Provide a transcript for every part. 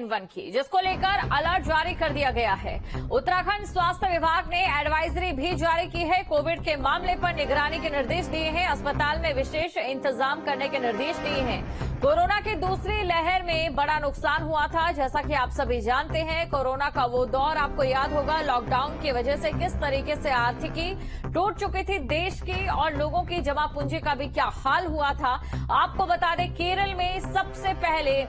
1 की, जिसको लेकर अलर्ट जारी कर दिया गया है। उत्तराखंड स्वास्थ्य विभाग ने एडवाइजरी भी जारी की है। कोविड के मामले पर निगरानी के निर्देश दिए हैं। अस्पताल में विशेष इंतजाम करने के निर्देश दिए हैं। कोरोना की दूसरी लहर में बड़ा नुकसान हुआ था, जैसा कि आप सभी जानते हैं। कोरोना का वो दौर आपको याद होगा, लॉकडाउन की वजह से किस तरीके से आर्थिकी टूट चुकी थी देश की और लोगों की जमा पूंजी का भी क्या हाल हुआ था। आपको बता दें, केरल में सबसे पहले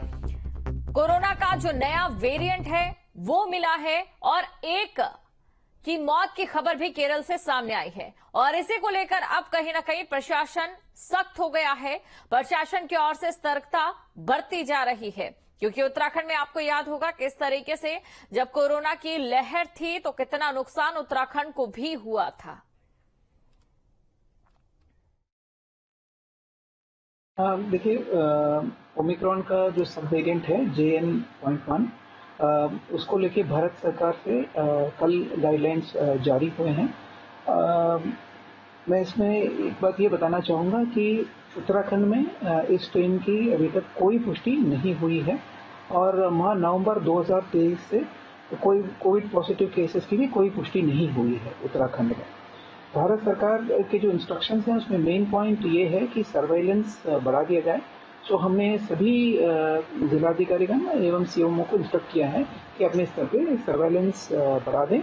कोरोना का जो नया वेरिएंट है वो मिला है और एक की मौत की खबर भी केरल से सामने आई है। और इसी को लेकर अब कहीं ना कहीं प्रशासन सख्त हो गया है। प्रशासन की ओर से सतर्कता बरती जा रही है, क्योंकि उत्तराखंड में आपको याद होगा किस तरीके से जब कोरोना की लहर थी तो कितना नुकसान उत्तराखंड को भी हुआ था। देखिए, ओमिक्रॉन का जो सब वेरिएंट है JN.1, उसको लेके भारत सरकार से कल गाइडलाइंस जारी हुए हैं। मैं इसमें एक बात ये बताना चाहूँगा कि उत्तराखंड में इस स्ट्रेन की अभी तक कोई पुष्टि नहीं हुई है और माह नवंबर 2023 से कोई कोविड पॉजिटिव केसेस की भी कोई पुष्टि नहीं हुई है उत्तराखंड में। भारत सरकार के जो इंस्ट्रक्शंस हैं उसमें मेन पॉइंट ये है कि सर्वेलेंस बढ़ा दिया जाए। तो हमने सभी जिलाधिकारीगण एवं CMO को इंस्ट्रक्ट किया है कि अपने स्तर पे सर्वेलेंस बढ़ा दें।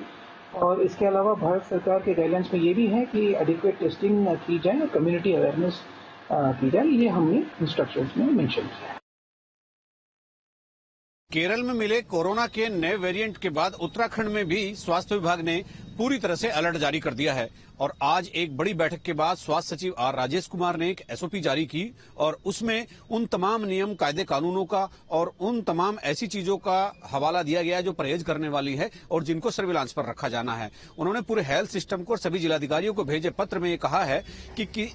और इसके अलावा भारत सरकार के गाइडलाइंस में ये भी है कि एडिक्वेट टेस्टिंग की जाए, कम्युनिटी अवेयरनेस की जाए। ये हमने इंस्ट्रक्शंस में मेंशन किया है। केरल में मिले कोरोना के नए वेरिएंट के बाद उत्तराखंड में भी स्वास्थ्य विभाग ने पूरी तरह से अलर्ट जारी कर दिया है और आज एक बड़ी बैठक के बाद स्वास्थ्य सचिव R राजेश कुमार ने एक SOP जारी की और उसमें उन तमाम नियम, कायदे, कानूनों का और उन तमाम ऐसी चीजों का हवाला दिया गया है जो परहेज करने वाली है और जिनको सर्विलांस पर रखा जाना है। उन्होंने पूरे हेल्थ सिस्टम को और सभी जिलाधिकारियों को भेजे पत्र में ये कहा है कि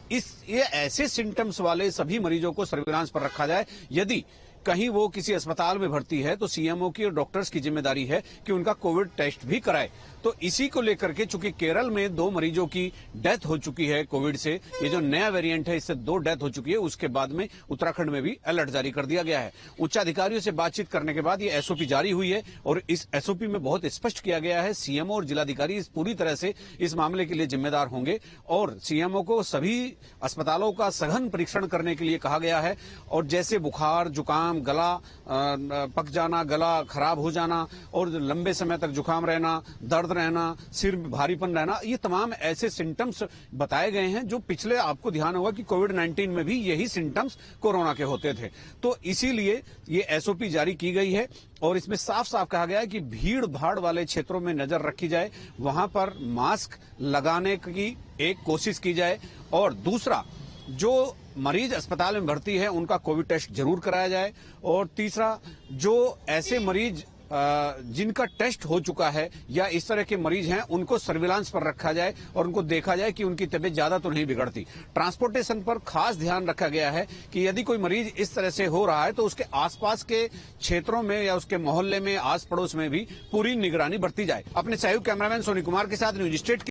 ये ऐसे सिम्टम्स वाले सभी मरीजों को सर्विलांस पर रखा जाए। यदि कहीं वो किसी अस्पताल में भर्ती है तो CMO की और डॉक्टर्स की जिम्मेदारी है कि उनका कोविड टेस्ट भी कराए। तो इसी को लेकर के चूंकि केरल में 2 मरीजों की डेथ हो चुकी है कोविड से, ये जो नया वेरिएंट है इससे 2 डेथ हो चुकी है, उसके बाद में उत्तराखंड में भी अलर्ट जारी कर दिया गया है। उच्चाधिकारियों से बातचीत करने के बाद ये SOP जारी हुई है और इस SOP में बहुत स्पष्ट किया गया है CMO और जिलाधिकारी इस पूरी तरह से इस मामले के लिए जिम्मेदार होंगे और CMO को सभी अस्पतालों का सघन परीक्षण करने के लिए कहा गया है। और जैसे बुखार, जुकाम, गला पक जाना, गला खराब हो जाना और लंबे समय तक जुकाम रहना, दर्द रहना, सिर भारीपन रहना, ये तमाम ऐसे सिम्टम्स बताए गए हैं जो पिछले, आपको ध्यान होगा कि कोविड-19 में भी यही सिम्टम्स कोरोना के होते थे। तो इसीलिए ये SOP जारी की गई है और इसमें साफ साफ कहा गया है कि भीड़ भाड़ वाले क्षेत्रों में नजर रखी जाए, वहां पर मास्क लगाने की एक कोशिश की जाए और दूसरा, जो मरीज अस्पताल में भर्ती है उनका कोविड टेस्ट जरूर कराया जाए और तीसरा, जो ऐसे मरीज जिनका टेस्ट हो चुका है या इस तरह के मरीज हैं उनको सर्विलांस पर रखा जाए और उनको देखा जाए कि उनकी तबीयत ज्यादा तो नहीं बिगड़ती। ट्रांसपोर्टेशन पर खास ध्यान रखा गया है कि यदि कोई मरीज इस तरह से हो रहा है तो उसके आसपास के क्षेत्रों में या उसके मोहल्ले में, आस पड़ोस में भी पूरी निगरानी बरती जाए। अपने सहयोगी कैमरामैन सोनी कुमार के साथ न्यूज स्टेट